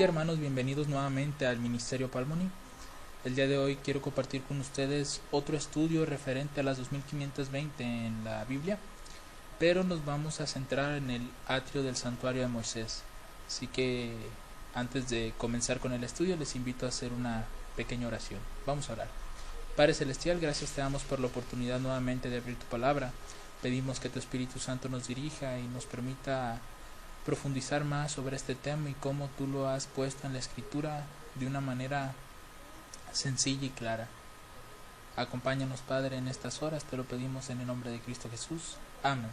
día, hermanos, bienvenidos nuevamente al Ministerio Palmoni. El día de hoy quiero compartir con ustedes otro estudio referente a las 2520 en la Biblia, pero nos vamos a centrar en el atrio del santuario de Moisés. Así que antes de comenzar con el estudio les invito a hacer una pequeña oración. Vamos a orar. Padre Celestial, gracias te damos por la oportunidad nuevamente de abrir tu palabra. Pedimos que tu Espíritu Santo nos dirija y nos permita profundizar más sobre este tema y cómo tú lo has puesto en la Escritura de una manera sencilla y clara. Acompáñanos, Padre, en estas horas, te lo pedimos en el nombre de Cristo Jesús. Amén.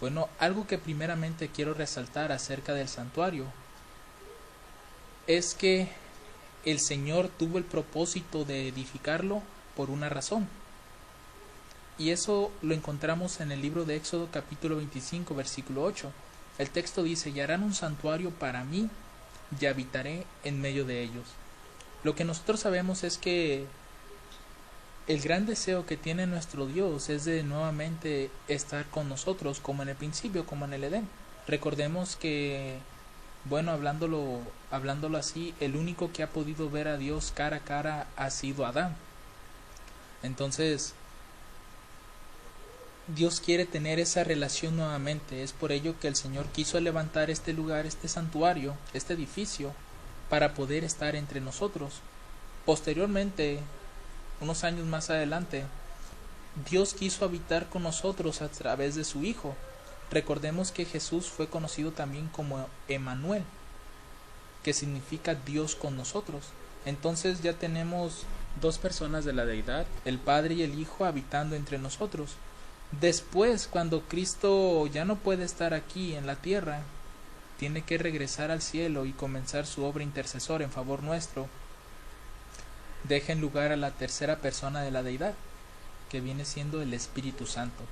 Bueno, algo que primeramente quiero resaltar acerca del santuario es que el Señor tuvo el propósito de edificarlo por una razón. Y eso lo encontramos en el libro de Éxodo capítulo 25 versículo 8. El texto dice: y harán un santuario para mí y habitaré en medio de ellos. Lo que nosotros sabemos es que el gran deseo que tiene nuestro Dios es de nuevamente estar con nosotros como en el principio, como en el Edén. Recordemos que, bueno, hablándolo así, el único que ha podido ver a Dios cara a cara ha sido Adán. Entonces, Dios quiere tener esa relación nuevamente. Es por ello que el Señor quiso levantar este lugar, este santuario, este edificio, para poder estar entre nosotros. Posteriormente, unos años más adelante, Dios quiso habitar con nosotros a través de su Hijo. Recordemos que Jesús fue conocido también como Emmanuel, que significa Dios con nosotros. Entonces ya tenemos dos personas de la deidad, el Padre y el Hijo, habitando entre nosotros. Después, cuando Cristo ya no puede estar aquí en la tierra, tiene que regresar al cielo y comenzar su obra intercesora en favor nuestro. Dejen lugar a la tercera persona de la deidad, que viene siendo el Espíritu Santo.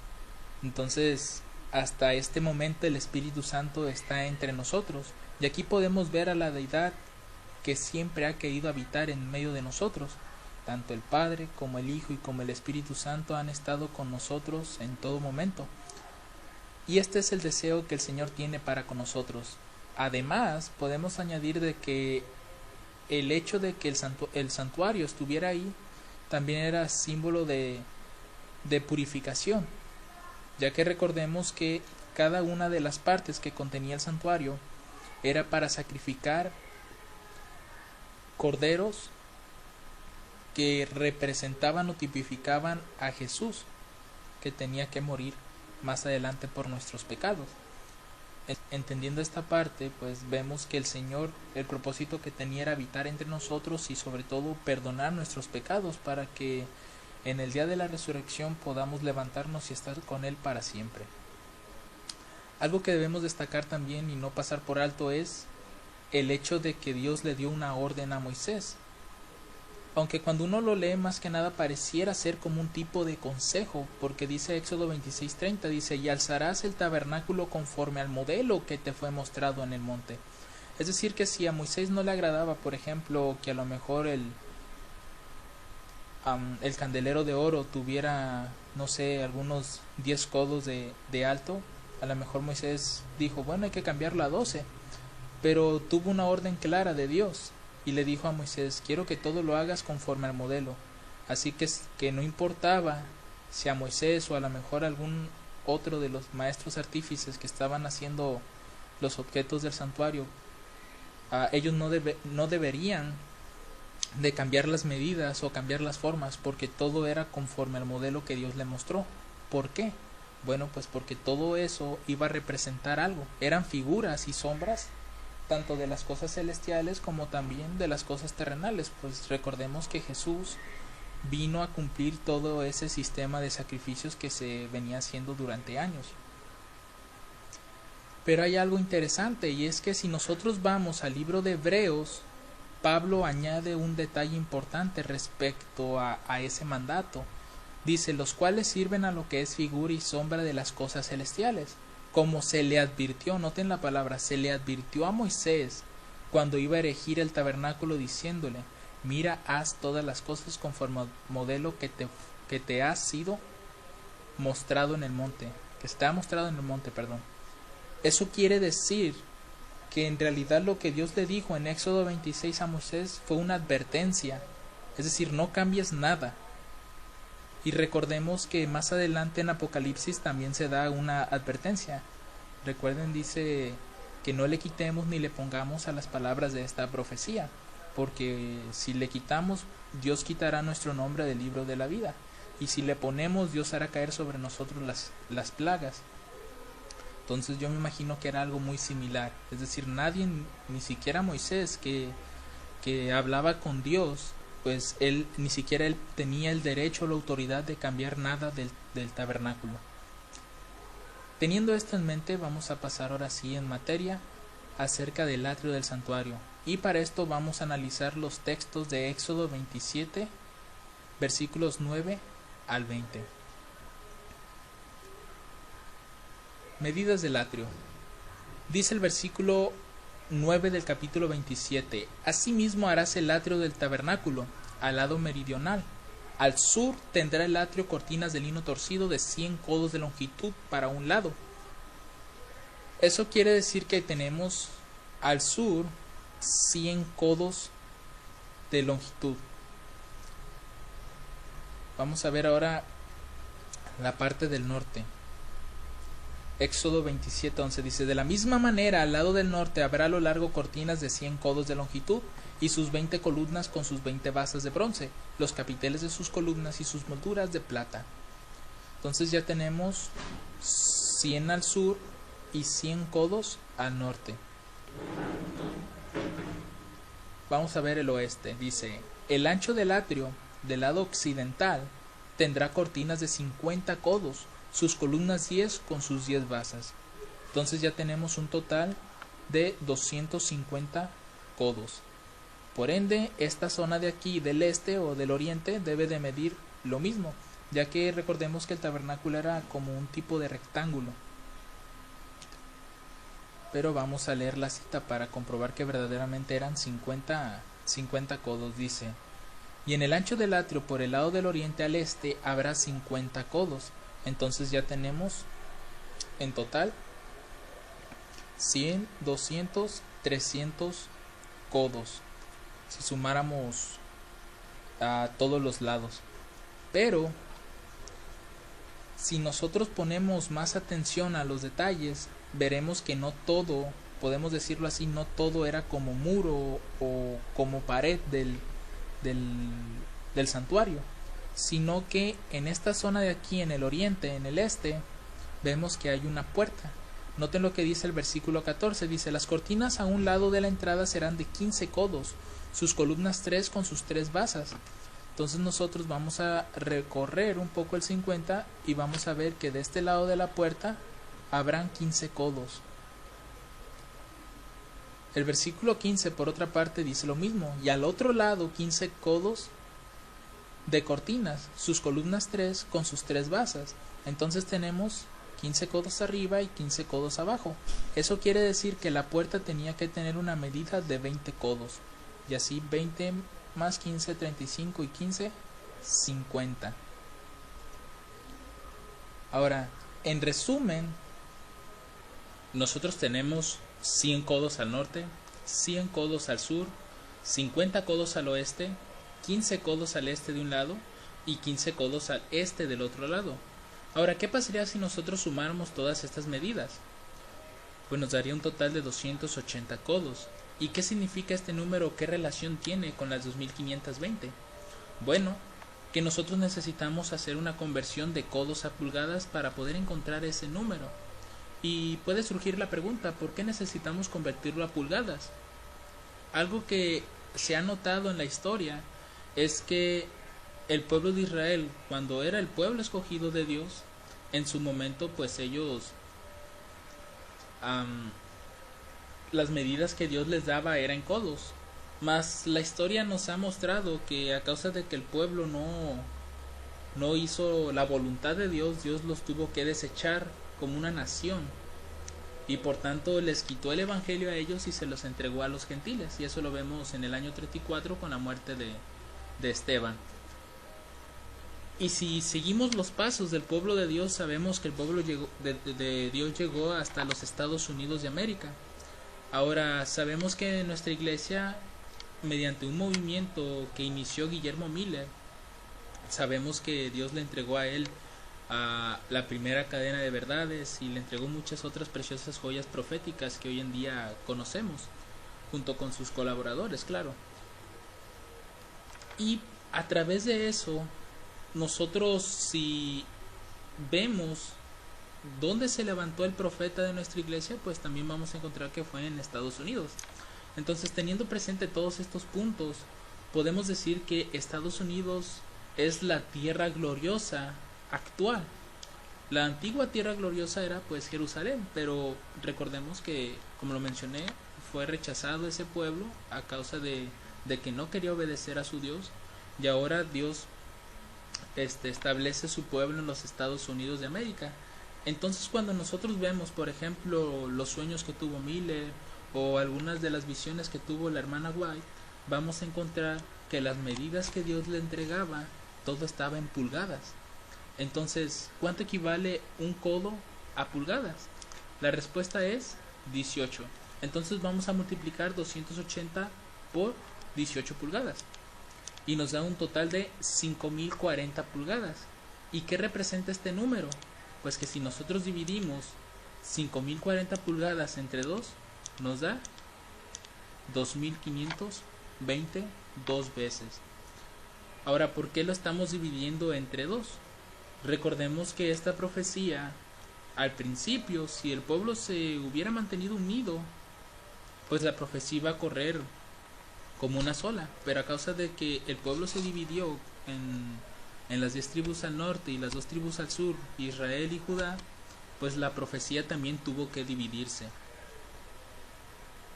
Entonces, hasta este momento el Espíritu Santo está entre nosotros, y aquí podemos ver a la deidad que siempre ha querido habitar en medio de nosotros. Tanto el Padre como el Hijo y como el Espíritu Santo han estado con nosotros en todo momento. Y este es el deseo que el Señor tiene para con nosotros. Además, podemos añadir de que el hecho de que el santuario estuviera ahí también era símbolo de purificación, ya que recordemos que cada una de las partes que contenía el santuario era para sacrificar corderos que representaban o tipificaban a Jesús, que tenía que morir más adelante por nuestros pecados. Entendiendo esta parte, pues vemos que el Señor, el propósito que tenía era habitar entre nosotros y sobre todo perdonar nuestros pecados para que en el día de la resurrección podamos levantarnos y estar con Él para siempre. Algo que debemos destacar también y no pasar por alto es el hecho de que Dios le dio una orden a Moisés. Aunque cuando uno lo lee, más que nada pareciera ser como un tipo de consejo, porque dice Éxodo 26:30, dice: y alzarás el tabernáculo conforme al modelo que te fue mostrado en el monte. Es decir, que si a Moisés no le agradaba, por ejemplo, que a lo mejor el candelero de oro tuviera, no sé, algunos 10 codos de alto, a lo mejor Moisés dijo: bueno, hay que cambiarlo a 12, pero tuvo una orden clara de Dios. Y le dijo a Moisés: quiero que todo lo hagas conforme al modelo. Así que no importaba si a Moisés o a lo mejor algún otro de los maestros artífices que estaban haciendo los objetos del santuario, ellos no deberían de cambiar las medidas o cambiar las formas, porque todo era conforme al modelo que Dios le mostró. ¿Por qué? Bueno, pues porque todo eso iba a representar algo. Eran figuras y sombras tanto de las cosas celestiales como también de las cosas terrenales, pues recordemos que Jesús vino a cumplir todo ese sistema de sacrificios que se venía haciendo durante años. Pero hay algo interesante, y es que si nosotros vamos al libro de Hebreos, Pablo añade un detalle importante respecto a ese mandato. Dice: los cuales sirven a lo que es figura y sombra de las cosas celestiales, como se le advirtió, noten la palabra, se le advirtió a Moisés cuando iba a erigir el tabernáculo, diciéndole: mira, haz todas las cosas conforme al modelo que te ha sido mostrado en el monte, que está mostrado en el monte, perdón. Eso quiere decir que en realidad lo que Dios le dijo en Éxodo 26 a Moisés fue una advertencia, es decir, no cambies nada. Y recordemos que más adelante en Apocalipsis también se da una advertencia. Recuerden, dice que no le quitemos ni le pongamos a las palabras de esta profecía, porque si le quitamos, Dios quitará nuestro nombre del libro de la vida, y si le ponemos, Dios hará caer sobre nosotros las plagas. Entonces yo me imagino que era algo muy similar, es decir, nadie, ni siquiera Moisés, que hablaba con Dios, pues él ni siquiera él tenía el derecho o la autoridad de cambiar nada del tabernáculo. Teniendo esto en mente, vamos a pasar ahora sí en materia acerca del atrio del santuario, y para esto vamos a analizar los textos de Éxodo 27, versículos 9 al 20. Medidas del atrio. Dice el versículo 9 del capítulo 27: Asimismo harás el atrio del tabernáculo al lado meridional. Al sur tendrá el atrio cortinas de lino torcido de 100 codos de longitud para un lado. Eso quiere decir que tenemos al sur 100 codos de longitud. Vamos a ver ahora la parte del norte. Éxodo 27:11 dice: De la misma manera, al lado del norte habrá a lo largo cortinas de 100 codos de longitud, y sus 20 columnas con sus 20 basas de bronce, los capiteles de sus columnas y sus molduras de plata. Entonces ya tenemos 100 al sur y 100 codos al norte. Vamos a ver el oeste. Dice: El ancho del atrio del lado occidental tendrá cortinas de 50 codos, sus columnas 10 con sus 10 basas. Entonces ya tenemos un total de 250 codos. Por ende, esta zona de aquí del este o del oriente debe de medir lo mismo, ya que recordemos que el tabernáculo era como un tipo de rectángulo. Pero vamos a leer la cita para comprobar que verdaderamente eran 50 codos. Dice: Y en el ancho del atrio por el lado del oriente al este habrá 50 codos. Entonces ya tenemos en total 100, 200, 300 codos, si sumáramos a todos los lados. Pero si nosotros ponemos más atención a los detalles, veremos que no todo, podemos decirlo así, no todo era como muro o como pared del santuario, sino que en esta zona de aquí, en el oriente, en el este, vemos que hay una puerta. Noten lo que dice el versículo 14, dice: Las cortinas a un lado de la entrada serán de 15 codos, sus columnas 3 con sus 3 basas. Entonces nosotros vamos a recorrer un poco el 50 y vamos a ver que de este lado de la puerta habrán 15 codos. El versículo 15 por otra parte dice lo mismo: Y al otro lado 15 codos de cortinas, sus columnas 3 con sus 3 basas. Entonces tenemos 15 codos arriba y 15 codos abajo. Eso quiere decir que la puerta tenía que tener una medida de 20 codos. Y así 20 más 15, 35 y 15, 50. Ahora, en resumen, nosotros tenemos 100 codos al norte, 100 codos al sur, 50 codos al oeste, 15 codos al este de un lado y 15 codos al este del otro lado. Ahora, ¿qué pasaría si nosotros sumáramos todas estas medidas? Pues nos daría un total de 280 codos. ¿Y qué significa este número? ¿Qué relación tiene con las 2520? Bueno, que nosotros necesitamos hacer una conversión de codos a pulgadas para poder encontrar ese número. Y puede surgir la pregunta: ¿por qué necesitamos convertirlo a pulgadas? Algo que se ha notado en la historia es que el pueblo de Israel, cuando era el pueblo escogido de Dios, en su momento pues ellos las medidas que Dios les daba eran en codos. Mas la historia nos ha mostrado que a causa de que el pueblo no hizo la voluntad de Dios, Dios los tuvo que desechar como una nación, y por tanto les quitó el evangelio a ellos y se los entregó a los gentiles. Y eso lo vemos en el año 34 con la muerte de Esteban. Y si seguimos los pasos del pueblo de Dios, sabemos que el pueblo de Dios llegó hasta los Estados Unidos de América. Ahora, sabemos que nuestra iglesia, mediante un movimiento que inició Guillermo Miller, sabemos que Dios le entregó a él a la primera cadena de verdades y le entregó muchas otras preciosas joyas proféticas que hoy en día conocemos, junto con sus colaboradores, claro. Y a través de eso, nosotros si vemos dónde se levantó el profeta de nuestra iglesia, pues también vamos a encontrar que fue en Estados Unidos. Entonces, teniendo presente todos estos puntos, podemos decir que Estados Unidos es la tierra gloriosa actual. La antigua tierra gloriosa era pues Jerusalén, pero recordemos que, como lo mencioné, fue rechazado ese pueblo a causa de que no quería obedecer a su Dios, y ahora Dios establece su pueblo en los Estados Unidos de América. Entonces, cuando nosotros vemos, por ejemplo, los sueños que tuvo Miller o algunas de las visiones que tuvo la hermana White, vamos a encontrar que las medidas que Dios le entregaba, todo estaba en pulgadas. Entonces, ¿cuánto equivale un codo a pulgadas? La respuesta es 18. Entonces vamos a multiplicar 280 por 18 pulgadas y nos da un total de 5040 pulgadas. ¿Y qué representa este número? Pues que si nosotros dividimos 5040 pulgadas entre 2, nos da 2520 dos veces. Ahora, ¿por qué lo estamos dividiendo entre 2? Recordemos que esta profecía, al principio, si el pueblo se hubiera mantenido unido, pues la profecía iba a correr como una sola, pero a causa de que el pueblo se dividió en las 10 tribus al norte y las 2 tribus al sur, Israel y Judá, pues la profecía también tuvo que dividirse.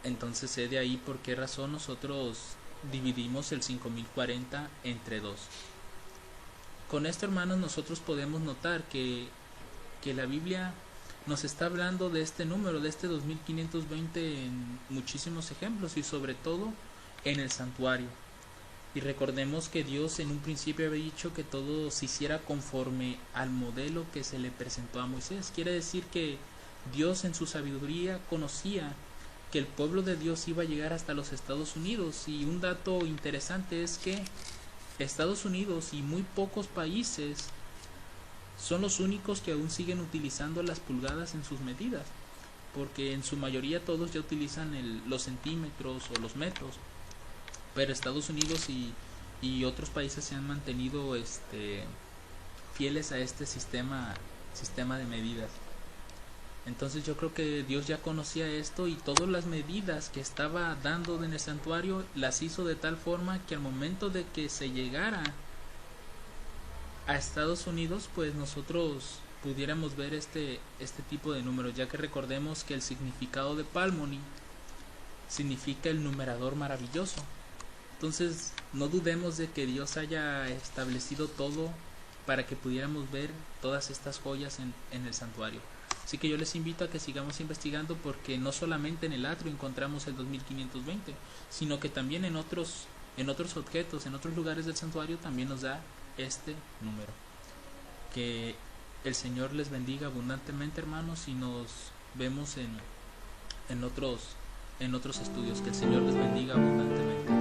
Entonces sé de ahí por qué razón nosotros dividimos el 5040 entre 2. Con esto, hermanos, nosotros podemos notar que la Biblia nos está hablando de este número, de este 2520 en muchísimos ejemplos y sobre todo en el santuario. Y recordemos que Dios en un principio había dicho que todo se hiciera conforme al modelo que se le presentó a Moisés. Quiere decir que Dios en su sabiduría conocía que el pueblo de Dios iba a llegar hasta los Estados Unidos. Y un dato interesante es que Estados Unidos y muy pocos países son los únicos que aún siguen utilizando las pulgadas en sus medidas, porque en su mayoría todos ya utilizan los centímetros o los metros, pero Estados Unidos y otros países se han mantenido fieles a este sistema de medidas. Entonces yo creo que Dios ya conocía esto y todas las medidas que estaba dando en el santuario las hizo de tal forma que al momento de que se llegara a Estados Unidos, pues nosotros pudiéramos ver este tipo de números, ya que recordemos que el significado de Palmony significa el numerador maravilloso. Entonces no dudemos de que Dios haya establecido todo para que pudiéramos ver todas estas joyas en el santuario. Así que yo les invito a que sigamos investigando, porque no solamente en el atrio encontramos el 2520, sino que también en otros objetos, en otros lugares del santuario también nos da este número. Que el Señor les bendiga abundantemente, hermanos, y nos vemos en otros estudios. Que el Señor les bendiga abundantemente.